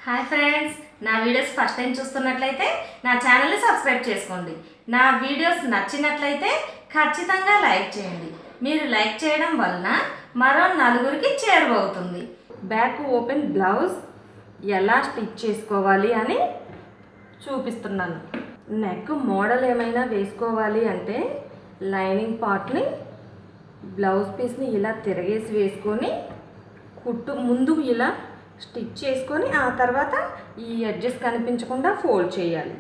Hi friends, నా videos first time చూస్తున్నట్లయితే నా ఛానల్ని సబ్స్క్రైబ్ చేసుకోండి. నా వీడియోస్ నచ్చినట్లయితే ఖచ్చితంగా లైక్ చేయండి. మీరు లైక్ చేయడం వలన మరో నలుగురికి చేరువవుతుంది. బ్యాక్ ఓపెన్ బ్లౌజ్ ఎలా స్టిచ్ చేసుకోవాలి అని చూపిస్తున్నాను. నెక్ మోడల్ ఏమైనా వేసుకోవాలి అంటే లైనింగ్ పార్ట్ని బ్లౌజ్ పీస్ని ఇలా తిరగేసి వేసుకొని కుట్టు ముందు ఇలా స్టిచ్ చేసుకొని ఆ తర్వాత ఈ ఎడ్జెస్ కనిపించకుండా ఫోల్డ్ చేయాలి.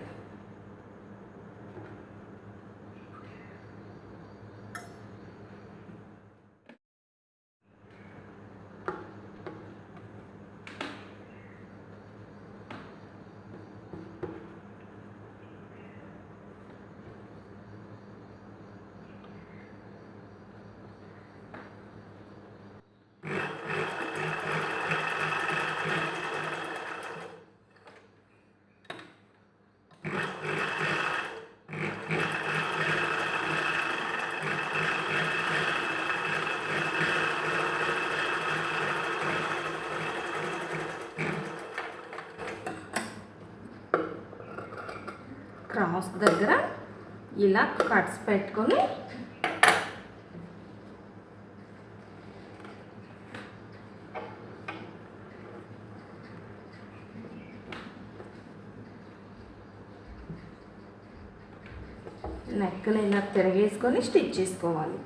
క్రాస్ దగ్గర ఇలా కట్స్ పెట్టుకొని నెక్ని ఇలా తిరగేసుకొని స్టిచ్ చేసుకోవాలి.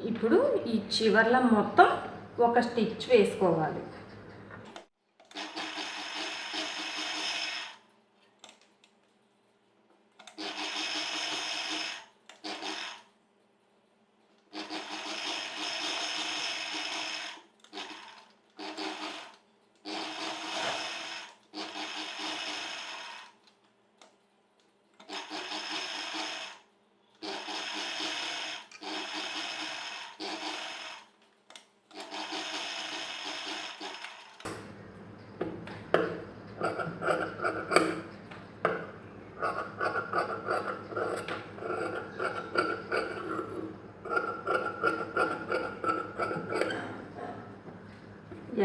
ఇప్పుడు ఈ చివర్ల మొత్తం ఒక స్టిచ్ వేసుకోవాలి.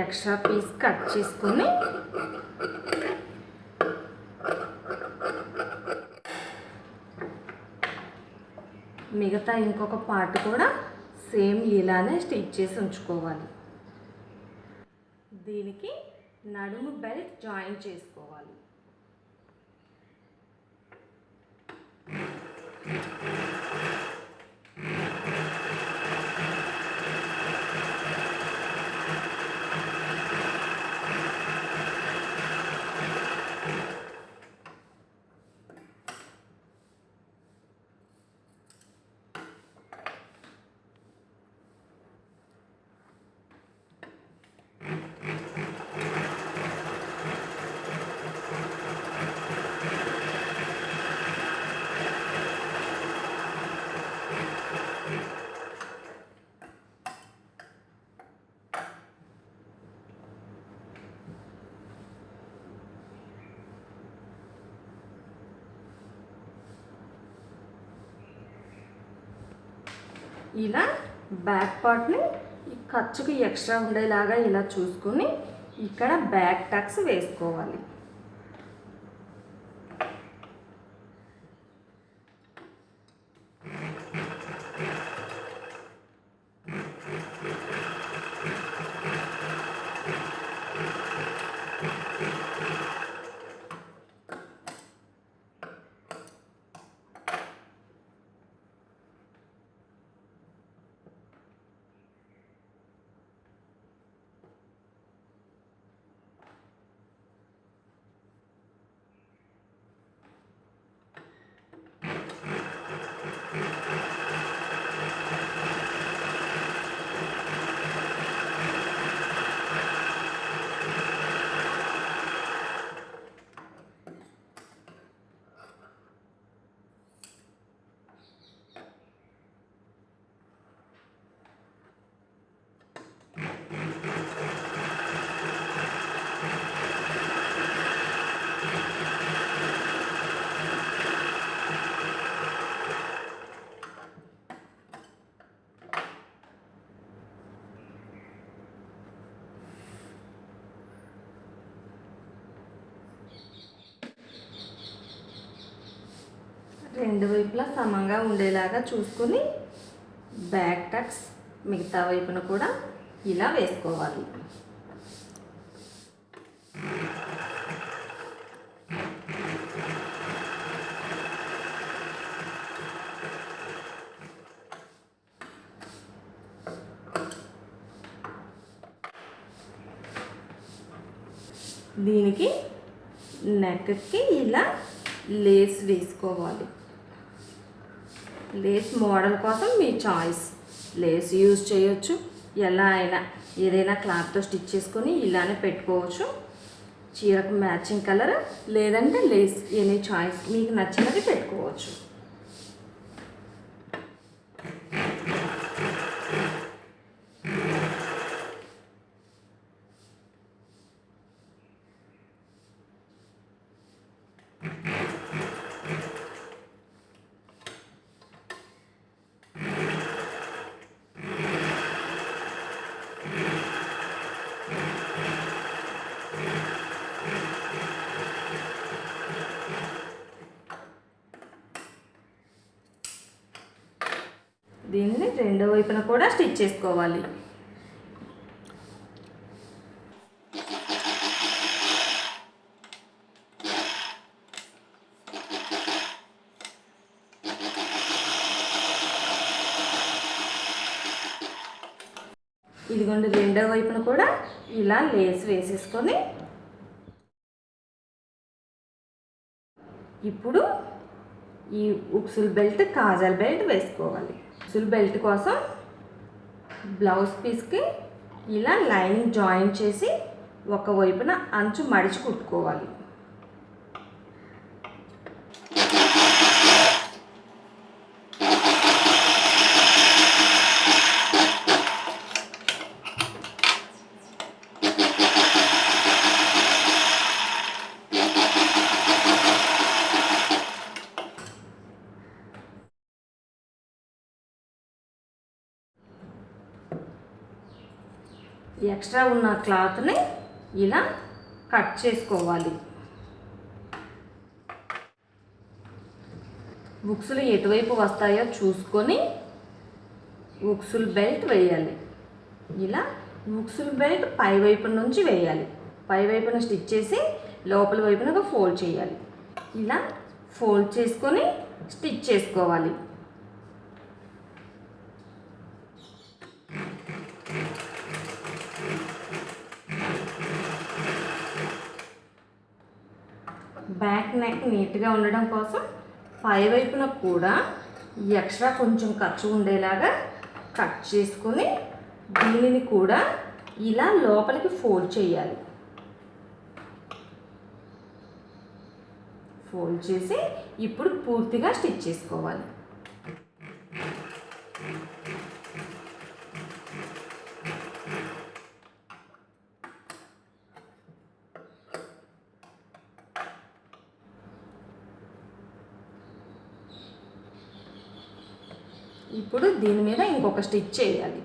ఎక్స్ట్రా పీస్ కట్ చేసుకొని మిగతా ఇంకొక పార్ట్ కూడా సేమ్ ఇలానే స్టిచ్ చేసి ఉంచుకోవాలి. దీనికి నడుము బెల్ట్ జాయిన్ చేసుకోవాలి. ఇలా బ్యాక్ పార్ట్ని ఈ ఖర్చుకి ఎక్స్ట్రా ఉండేలాగా ఇలా చూసుకొని ఇక్కడ బ్యాక్ టక్స్ వేసుకోవాలి. రెండు వైపులా సమంగా ఉండేలాగా చూసుకొని బ్యాక్ టక్స్ మిగతా వైపున కూడా ఇలా వేసుకోవాలి. దీనికి నెక్కి ఇలా లేస్ వేసుకోవాలి. లేస్ మోడల్ కోసం మీ చాయిస్, లేస్ యూజ్ చేయొచ్చు, ఎలా అయినా ఏదైనా క్లాత్తో స్టిచ్ చేసుకొని ఇలానే పెట్టుకోవచ్చు. చీరకు మ్యాచింగ్ కలర్ లేదంటే లేస్, ఎనీ చాయిస్ మీకు నచ్చినది పెట్టుకోవచ్చు. దీన్ని రెండో వైపున కూడా స్టిచ్ చేసుకోవాలి. ఇదిగోండి, రెండో వైపున కూడా ఇలా లేస్ వేసేసుకొని ఇప్పుడు ఈ ఉక్సుల్ బెల్ట్, కాజల్ బెల్ట్ వేసుకోవాలి. ఉక్సుల్ బెల్ట్ కోసం బ్లౌజ్ పీస్కి ఇలా లైనింగ్ జాయిన్ చేసి ఒకవైపున అంచు మడిచి కుట్టుకోవాలి. ఎక్స్ట్రా ఉన్న క్లాత్ని ఇలా కట్ చేసుకోవాలి. ఉక్సులు ఎటువైపు వస్తాయో చూసుకొని ఉక్సుల్ బెల్ట్ వేయాలి. ఇలా ఉక్సుల్ బెల్ట్ పై వైపు నుంచి వేయాలి. పై వైపున స్టిచ్ చేసి లోపల వైపున ఫోల్డ్ చేయాలి. ఇలా ఫోల్డ్ చేసుకొని స్టిచ్ చేసుకోవాలి. బ్యాక్ నెక్ నీట్గా ఉండడం కోసం పై వైపున కూడా ఎక్స్ట్రా కొంచెం ఖర్చు ఉండేలాగా కట్ చేసుకొని దీనిని కూడా ఇలా లోపలికి ఫోల్డ్ చేయాలి. ఫోల్డ్ చేసి ఇప్పుడు పూర్తిగా స్టిచ్ చేసుకోవాలి. ఇప్పుడు దీని మీద ఇంకొక స్టిచ్ చేయాలి.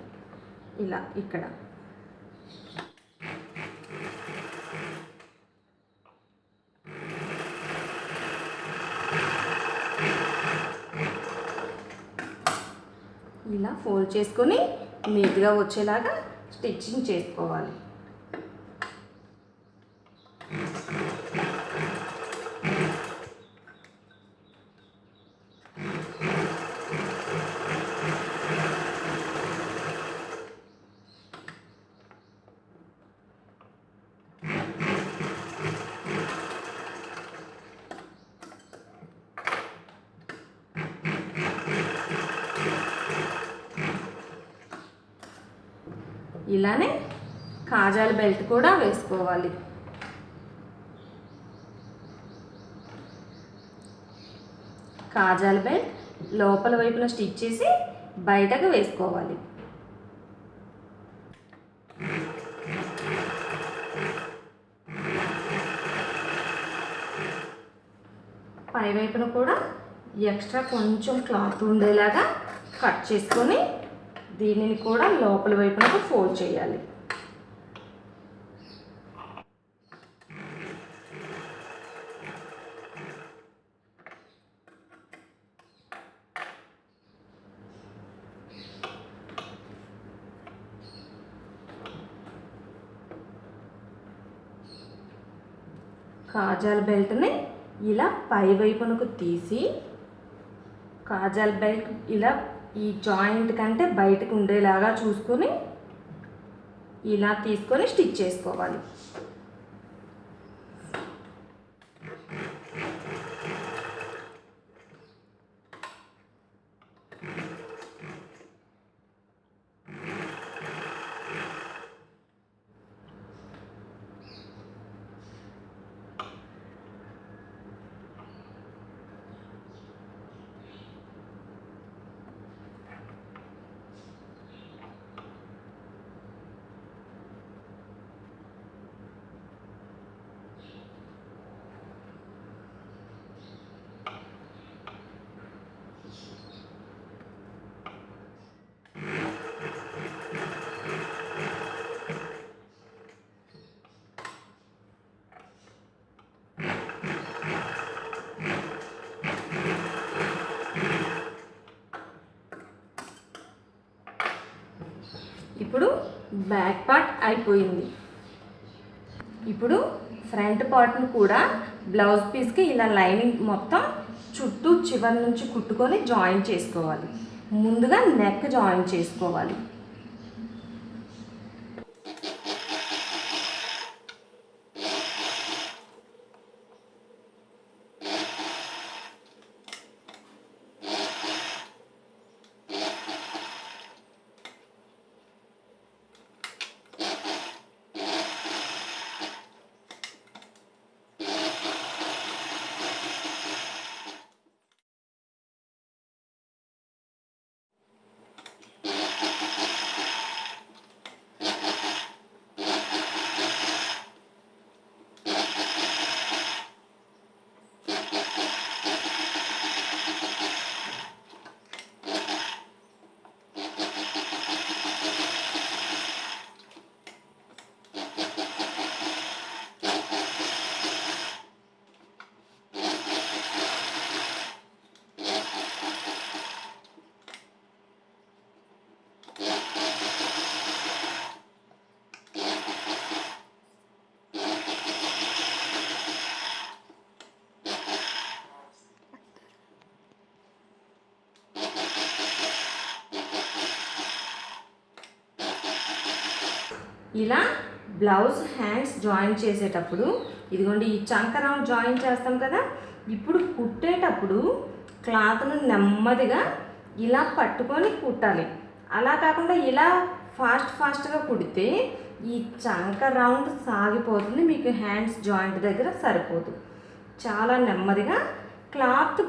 ఇలా ఇక్కడ ఇలా ఫోల్డ్ చేసుకొని నీట్గా వచ్చేలాగా స్టిచ్చింగ్ చేసుకోవాలి. ఇలానే కాజాల బెల్ట్ కూడా వేసుకోవాలి. కాజాల బెల్ట్ లోపల వైపున స్టిచ్ చేసి బయటకు వేసుకోవాలి. పై వైపున కూడా ఎక్స్ట్రా కొంచెం క్లాత్ ఉండేలాగా కట్ చేసుకొని దీనిని కూడా లోపల వైపున ఫోల్డ్ చేయాలి. కాజాల బెల్ట్ని ఇలా పై వైపునకు తీసి కాజాల బెల్ట్ ఇలా ఈ జాయింట్ కంటే బయటకు ఉండేలాగా చూసుకొని ఇలా తీసుకొని స్టిచ్ చేసుకోవాలి. ఇప్పుడు బ్యాక్ పార్ట్ అయిపోయింది. ఇప్పుడు ఫ్రంట్ పార్ట్ను కూడా బ్లౌజ్ పీస్కి ఇలా లైనింగ్ మొత్తం చుట్టూ చివరి నుంచి కుట్టుకొని జాయిన్ చేసుకోవాలి. ముందుగా నెక్ జాయిన్ చేసుకోవాలి. ఇలా బ్లౌజ్ హ్యాండ్స్ జాయిన్ చేసేటప్పుడు ఇదిగోండి ఈ చంక రౌండ్ జాయిన్ చేస్తాం కదా. ఇప్పుడు కుట్టేటప్పుడు క్లాత్ను నెమ్మదిగా ఇలా పట్టుకొని కుట్టాలి. అలా కాకుండా ఇలా ఫాస్ట్గా కుడితే ఈ చంక రౌండ్ సాగిపోతుంది, మీకు హ్యాండ్స్ జాయింట్ దగ్గర సరిపోదు. చాలా నెమ్మదిగా క్లాత్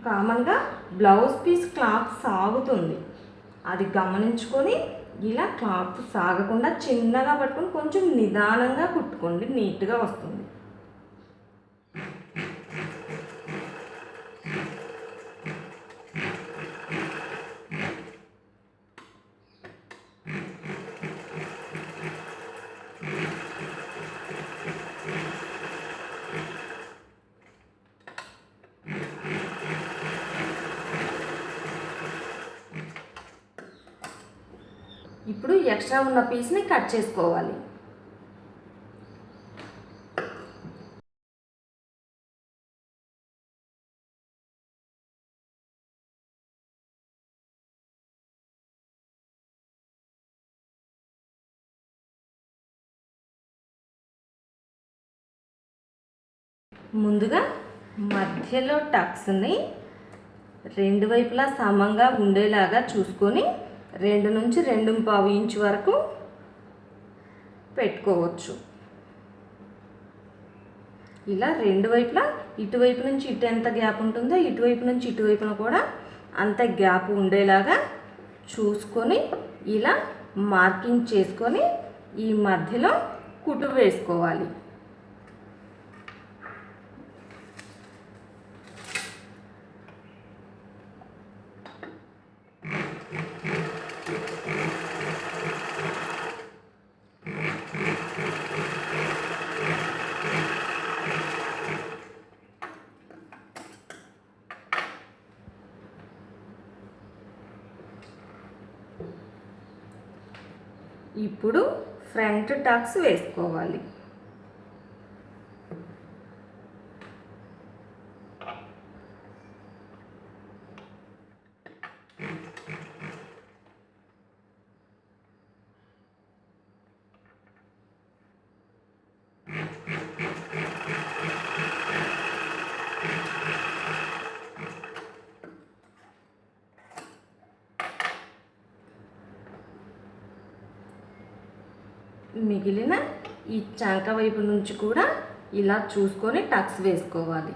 కామన్గా బ్లౌజ్ పీస్ క్లాత్ సాగుతుంది, అది గమనించుకొని ఇలా క్లాత్ సాగకుండా చిన్నగా పట్టుకొని కొంచెం నిదానంగా కుట్టుకోండి, నీట్గా వస్తుంది. ఇప్పుడు ఎక్స్ట్రా ఉన్న పీస్ని కట్ చేసుకోవాలి. ముందుగా మధ్యలో టక్స్ని రెండు వైపులా సమంగా ఉండేలాగా చూసుకొని 2 నుంచి 2.25 ఇంచు వరకు పెట్టుకోవచ్చు. ఇలా రెండు వైపులా ఇటువైపు నుంచి ఇటు ఎంత గ్యాప్ ఉంటుందో ఇటువైపు నుంచి ఇటువైపున కూడా అంత గ్యాప్ ఉండేలాగా చూసుకొని ఇలా మార్కింగ్ చేసుకొని ఈ మధ్యలో కుట్టు వేసుకోవాలి. ఇప్పుడు ఫ్రంట్ టక్స్ వేసుకోవాలి. మిగిలిన ఈ చంక వైపు నుంచి కూడా ఇలా చూసుకొని టక్స్ వేసుకోవాలి.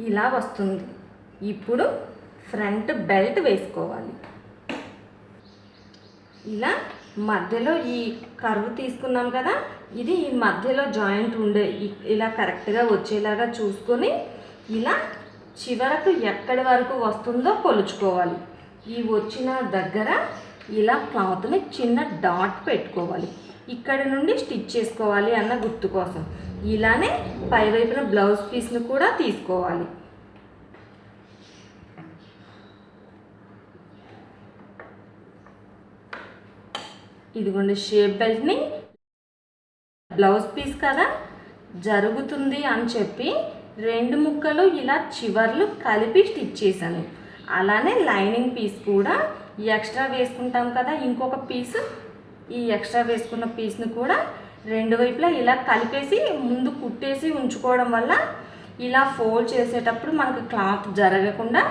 ఇలా వస్తుంది. ఇప్పుడు ఫ్రంట్ బెల్ట్ వేసుకోవాలి. ఇలా మధ్యలో ఈ కర్వ్ తీసుకున్నాం కదా, ఇది ఈ మధ్యలో జాయింట్ ఉండే ఇలా కరెక్ట్గా వచ్చేలాగా చూసుకొని ఇలా చివరకు ఎక్కడి వరకు వస్తుందో కొలుచుకోవాలి. ఈ వచ్చిన దగ్గర ఇలా క్లాత్ని చిన్న డాట్ పెట్టుకోవాలి. ఇక్కడ నుండి స్టిచ్ చేసుకోవాలి అన్న గుర్తు కోసం. ఇలానే పైవైపున బ్లౌజ్ పీస్ను కూడా తీసుకోవాలి. ఇదిగోండి షేప్ బెల్ట్ని బ్లౌజ్ పీస్ కదా జరుగుతుంది అని చెప్పి 2 ముక్కలు ఇలా చివర్లు కలిపి స్టిచ్ చేశాను. అలానే లైనింగ్ పీస్ కూడా ఎక్స్ట్రా వేసుకుంటాం కదా, ఇంకొక పీస్, ఈ ఎక్స్ట్రా వేసుకున్న పీస్ను కూడా 2 వైపులా ఇలా కలిపేసి ముందు కుట్టేసి ఉంచుకోవడం వల్ల ఇలా ఫోల్డ్ చేసేటప్పుడు మనకు క్లాత్ జరగకుండా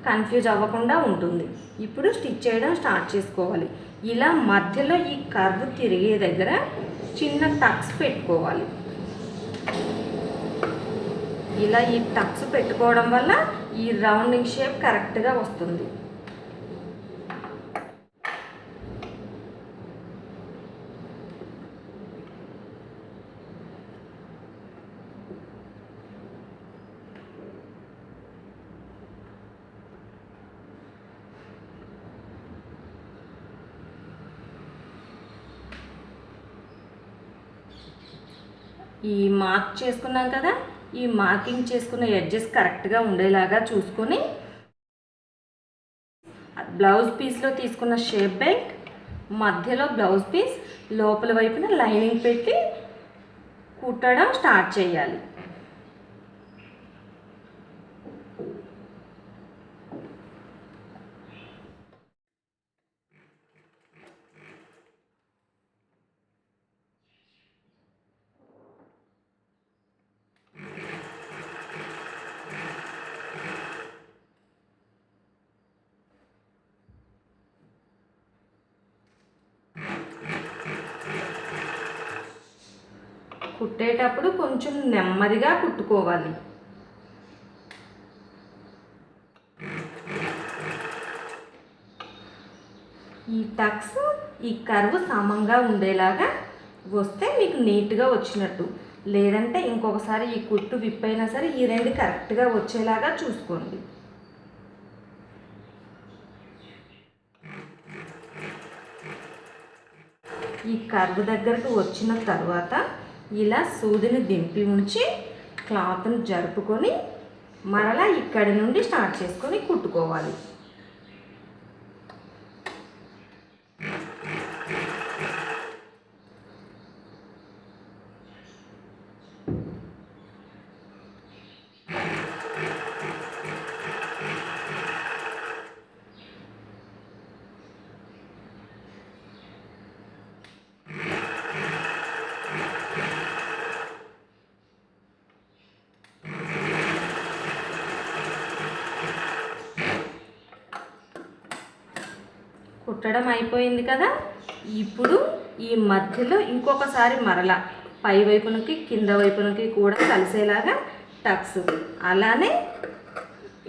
కన్ఫ్యూజ్ అవ్వకుండా ఉంటుంది. ఇప్పుడు స్టిచ్ చేయడం స్టార్ట్ చేసుకోవాలి. ఇలా మధ్యలో ఈ కర్వ్ తిరిగే దగ్గర చిన్న టక్స్ పెట్టుకోవాలి. ఇలా ఈ టక్స్ పెట్టుకోవడం వల్ల ఈ రౌండింగ్ షేప్ కరెక్ట్గా వస్తుంది. ఈ మార్క్ చేసుకున్నాం కదా, ఈ మార్కింగ్ చేసుకున్న ఎడ్జెస్ కరెక్ట్గా ఉండేలాగా చూసుకొని బ్లౌజ్ పీస్లో తీసుకున్న షేప్ బెల్ట్ మధ్యలో బ్లౌజ్ పీస్ లోపల వైపున లైనింగ్ పెట్టి కుట్టడం స్టార్ట్ చేయాలి. కుట్టేటప్పుడు కొంచెం నెమ్మదిగా కుట్టుకోవాలి. ఈ టక్స్ ఈ కర్వ్ సమంగా ఉండేలాగా వస్తే మీకు నీట్గా వచ్చినట్టు. లేదంటే ఇంకొకసారి ఈ కుట్టు విప్పైనా సరే ఈ 2 కరెక్ట్గా వచ్చేలాగా చూసుకోండి. ఈ కర్వ్ దగ్గరకు వచ్చిన తర్వాత ఇలా సూదిని దింపి ఉంచి క్లాత్ని జరుపుకొని మరలా ఇక్కడి నుండి స్టార్ట్ చేసుకొని కుట్టుకోవాలి. కుట్టడం అయిపోయింది కదా. ఇప్పుడు ఈ మధ్యలో ఇంకొకసారి మరలా పై వైపునకి కింద వైపునకి కూడా కలిసేలాగా టక్స్, అలానే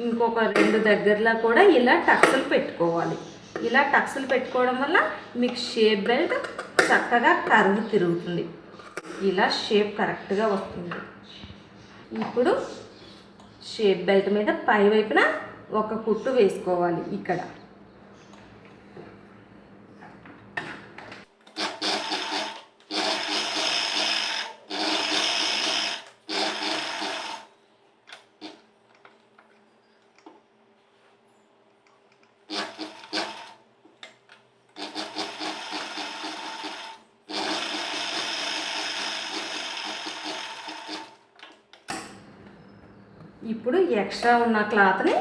ఇంకొక 2 దగ్గరలో కూడా ఇలా టక్స్లు పెట్టుకోవాలి. ఇలా టక్స్లు పెట్టుకోవడం వల్ల మీకు షేప్ బెల్ట్ చక్కగా కర్వ్ తిరుగుతుంది, ఇలా షేప్ కరెక్ట్గా వస్తుంది. ఇప్పుడు షేప్ బెల్ట్ మీద పై వైపున ఒక కుట్టు వేసుకోవాలి. ఇక్కడ ఇప్పుడు ఎక్స్ట్రా ఉన్న క్లాత్ని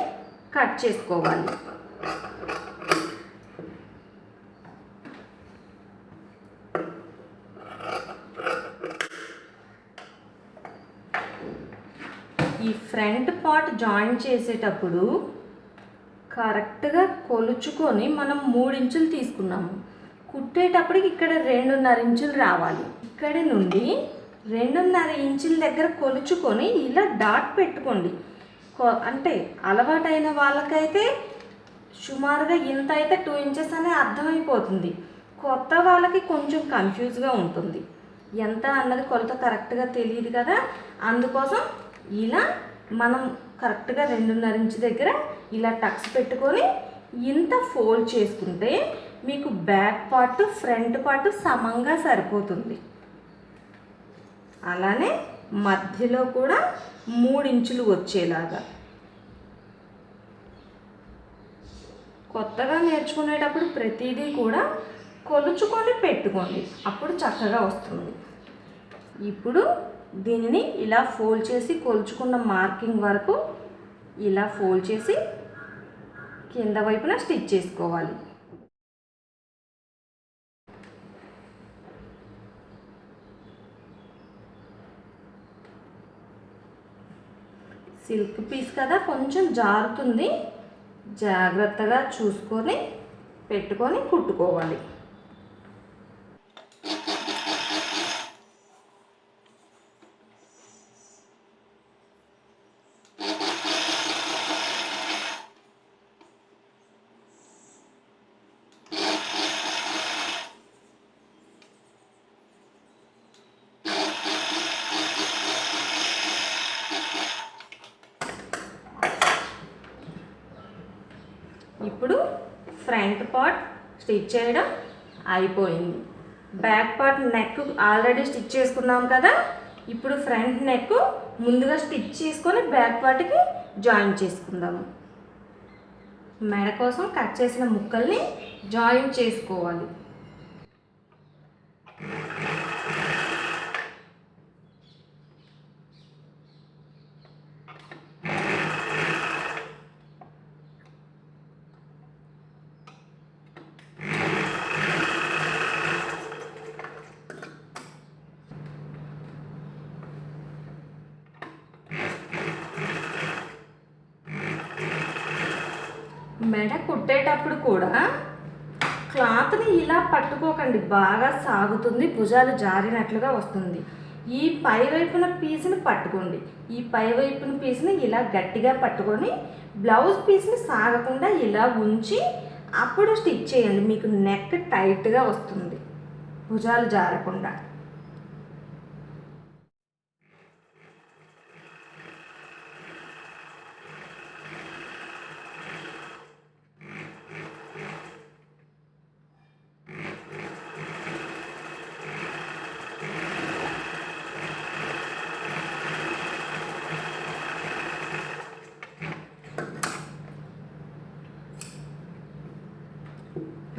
కట్ చేసుకోవాలి. ఈ ఫ్రంట్ పార్ట్ జాయిన్ చేసేటప్పుడు కరెక్ట్గా కొలుచుకొని మనం 3 ఇంచులు తీసుకున్నాము. కుట్టేటప్పటికి ఇక్కడ 2.5 ఇంచులు రావాలి. ఇక్కడి నుండి 2.5 ఇంచుల దగ్గర కొలుచుకొని ఇలా డాట్ పెట్టుకోండి. అంటే అలవాటైన వాళ్ళకైతే సుమారుగా ఇంత అయితే 2 ఇంచెస్ అనే అర్థమైపోతుంది. కొత్త వాళ్ళకి కొంచెం కన్ఫ్యూజ్గా ఉంటుంది, ఎంత అన్నది కొలత కరెక్ట్గా తెలియదు కదా. అందుకోసం ఇలా మనం కరెక్ట్గా 2.5 ఇంచు దగ్గర ఇలా టక్స్ పెట్టుకొని ఇంత ఫోల్డ్ చేసుకుంటే మీకు బ్యాక్ పార్ట్ ఫ్రంట్ పార్ట్ సమంగా సరిపోతుంది. అలానే మధ్యలో కూడా 3 ఇంచులు వచ్చేలాగా. కొత్తగా నేర్చుకునేటప్పుడు ప్రతిదీ కూడా కొలుచుకొని పెట్టుకోండి, అప్పుడు చక్కగా వస్తుంది. ఇప్పుడు దీనిని ఇలా ఫోల్డ్ చేసి కొలుచుకున్న మార్కింగ్ వరకు ఇలా ఫోల్డ్ చేసి కింద వైపున స్టిచ్ చేసుకోవాలి. సిల్క్ పీస్ కదా, కొంచెం జారుతుంది, జాగ్రత్తగా చూసుకొని పెట్టుకొని కుట్టుకోవాలి. ఇప్పుడు ఫ్రంట్ పార్ట్ స్టిచ్ చేయడం అయిపోయింది. Back part neck already stitch చేసుకున్నాం కదా. ఇప్పుడు ఫ్రంట్ నెక్ ముందుగా స్టిచ్ చేసుకొని బ్యాక్ పార్ట్కి జాయిన్ చేసుకుందాము. మెడ కోసం కట్ చేసిన ముక్కల్ని జాయిన్ చేసుకోవాలి. మెడ కుట్టేటప్పుడు కూడా క్లాత్ని ఇలా పట్టుకోకండి, బాగా సాగుతుంది, భుజాలు జారినట్లుగా వస్తుంది. ఈ పై వైపున పీస్ని పట్టుకోండి. ఈ పై వైపున పీస్ని ఇలా గట్టిగా పట్టుకొని బ్లౌజ్ పీస్ని సాగకుండా ఇలా ఉంచి అప్పుడు స్టిచ్ చేయండి. మీకు నెక్ టైట్గా వస్తుంది, భుజాలు జారకుండా.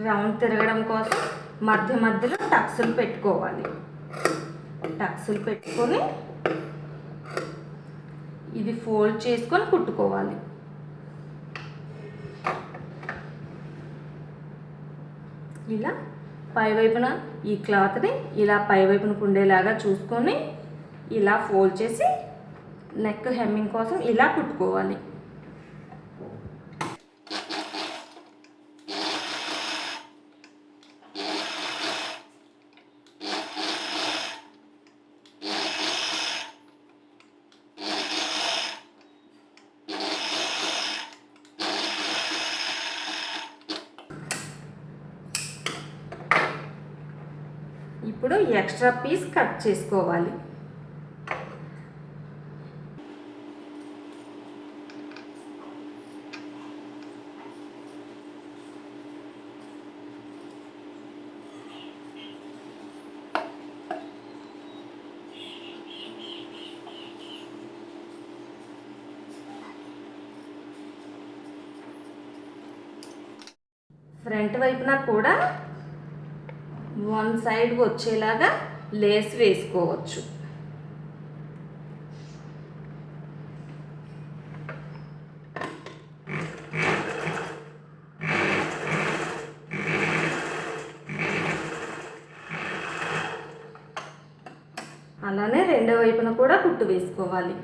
రౌండ్ తిరగడం కోసం మధ్య మధ్యలో టక్స్లు పెట్టుకోవాలి. టక్స్లు పెట్టుకొని ఇది ఫోల్డ్ చేసుకొని కుట్టుకోవాలి. ఇలా పై వైపున ఈ క్లాత్ని ఇలా పై వైపున ఉండేలాగా చూసుకొని ఇలా ఫోల్డ్ చేసి నెక్ హెమ్మింగ్ కోసం ఇలా కుట్టుకోవాలి. ఇప్పుడు ఎక్స్ట్రా పీస్ కట్ చేసుకోవాలి. ఫ్రంట్ వైపున కూడా వన్ సైడ్ వచ్చేలాగా లేస్ వేసుకోవచ్చు. అలానే రెండో వైపున కూడా కుట్టు వేసుకోవాలి.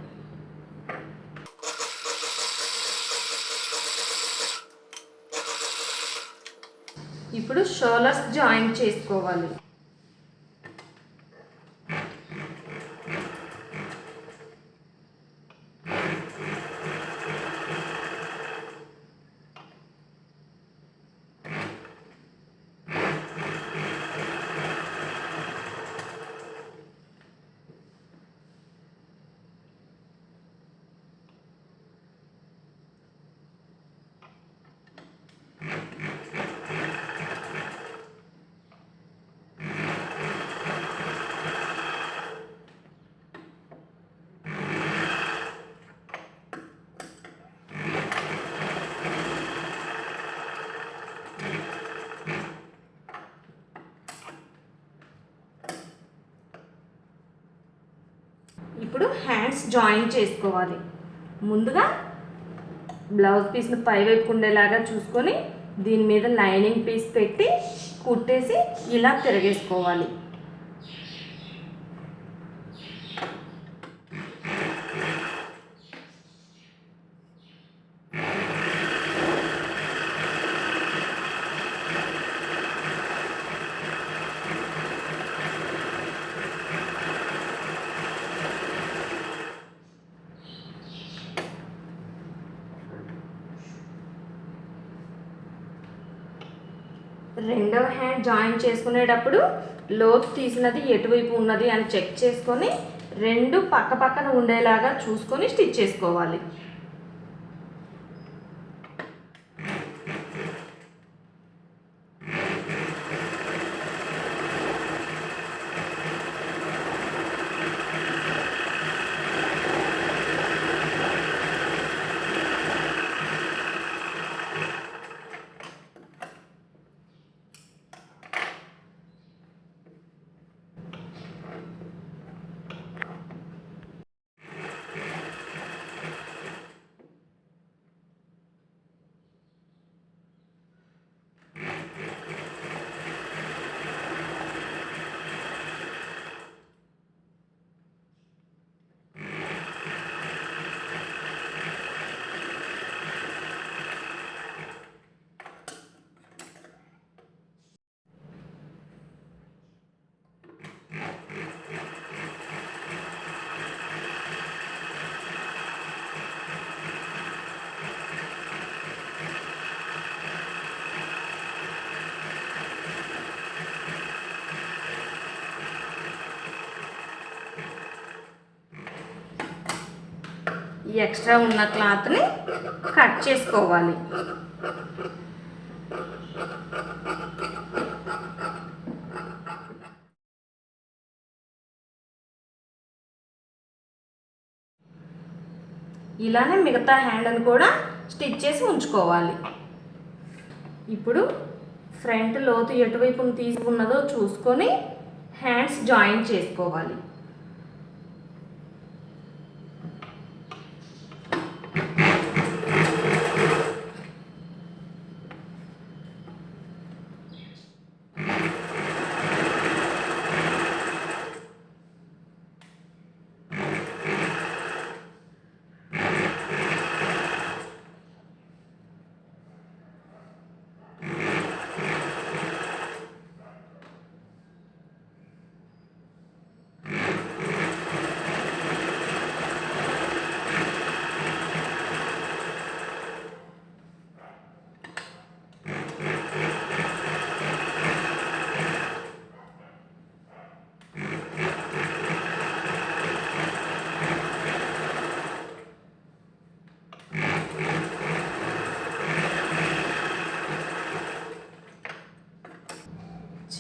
ఇప్పుడు షోల్డర్స్ జాయింట్ చేసుకోవాలి. ఇప్పుడు హ్యాండ్స్ జాయిన్ చేసుకోవాలి. ముందుగా బ్లౌజ్ పీస్ను పై వైపు ఉండేలాగా చూసుకొని దీని మీద లైనింగ్ పీస్ పెట్టి కుట్టేసి ఇలా తిరగేసుకోవాలి. రెండవ హ్యాండ్ జాయిన్ చేసుకునేటప్పుడు లోతు తీసినది ఎటువైపు ఉన్నది అని చెక్ చేసుకొని రెండు పక్క పక్కన ఉండేలాగా చూసుకొని స్టిచ్ చేసుకోవాలి. ఈ ఎక్స్ట్రా ఉన్న క్లాత్ని కట్ చేసుకోవాలి. ఇలానే మిగతా హ్యాండ్ని కూడా స్టిచ్ చేసి ఉంచుకోవాలి. ఇప్పుడు ఫ్రంట్ లోతు ఎటువైపును తీసుకున్నదో చూసుకొని హ్యాండ్స్ జాయిన్ చేసుకోవాలి.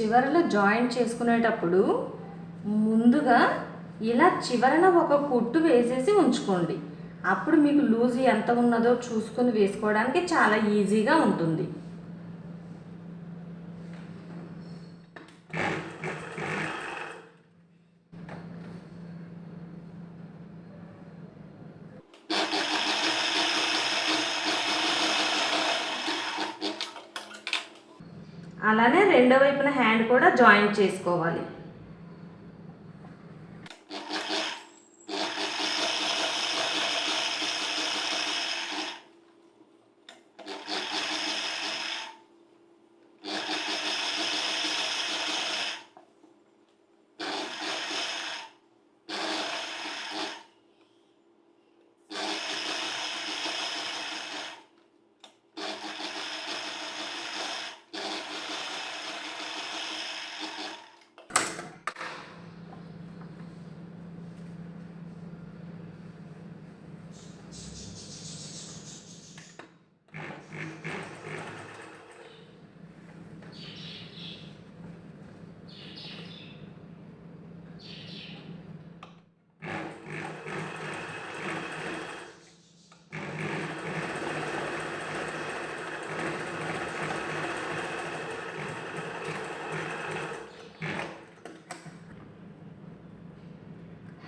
చివరలో జాయింట్ చేసుకునేటప్పుడు ముందుగా ఇలా చివరన ఒక కుట్టు వేసేసి ఉంచుకోండి. అప్పుడు మీకు లూజ్ ఎంత ఉన్నదో చూసుకొని వేసుకోవడానికి చాలా ఈజీగా ఉంటుంది. అలానే రెండో వైపున హ్యాండ్ కూడా జాయింట్ చేసుకోవాలి.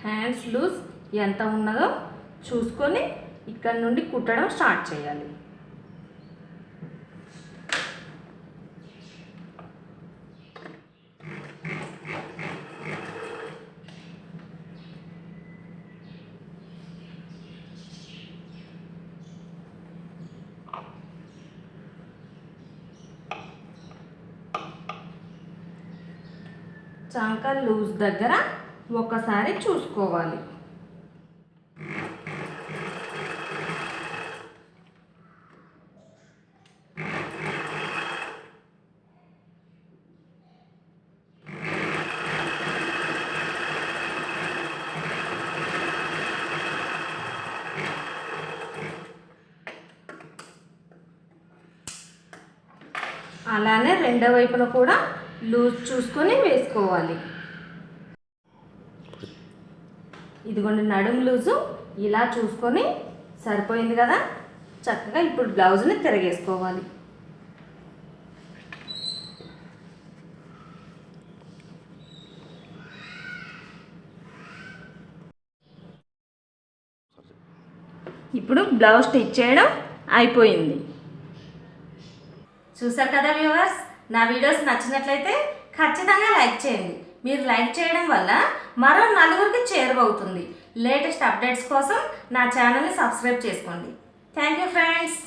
హ్యాండ్స్ లూజ్ ఎంత ఉన్నదో చూసుకొని ఇక్కడ నుండి కుట్టడం స్టార్ట్ చేయాలి. చంక లూజ్ దగ్గర ఒకసారి చూసుకోవాలి. అలానే రెండో వైపున కూడా లూజ్ చూసుకొని వేసుకోవాలి. ఇదిగోండి నడుము లూజు ఇలా చూసుకొని సరిపోయింది కదా. చక్కగా ఇప్పుడు బ్లౌజ్ని తిరగేసుకోవాలి. ఇప్పుడు బ్లౌజ్ స్టిచ్ చేయడం అయిపోయింది. చూసారు కదా వ్యూవర్స్, నా వీడియోస్ నచ్చినట్లయితే ఖచ్చితంగా లైక్ చేయండి. మీరు లైక్ చేయడం వల్ల మరో నలుగురికి చేరువవుతుంది. లేటెస్ట్ అప్డేట్స్ కోసం నా ఛానల్ని సబ్స్క్రైబ్ చేసుకోండి. Thank you friends.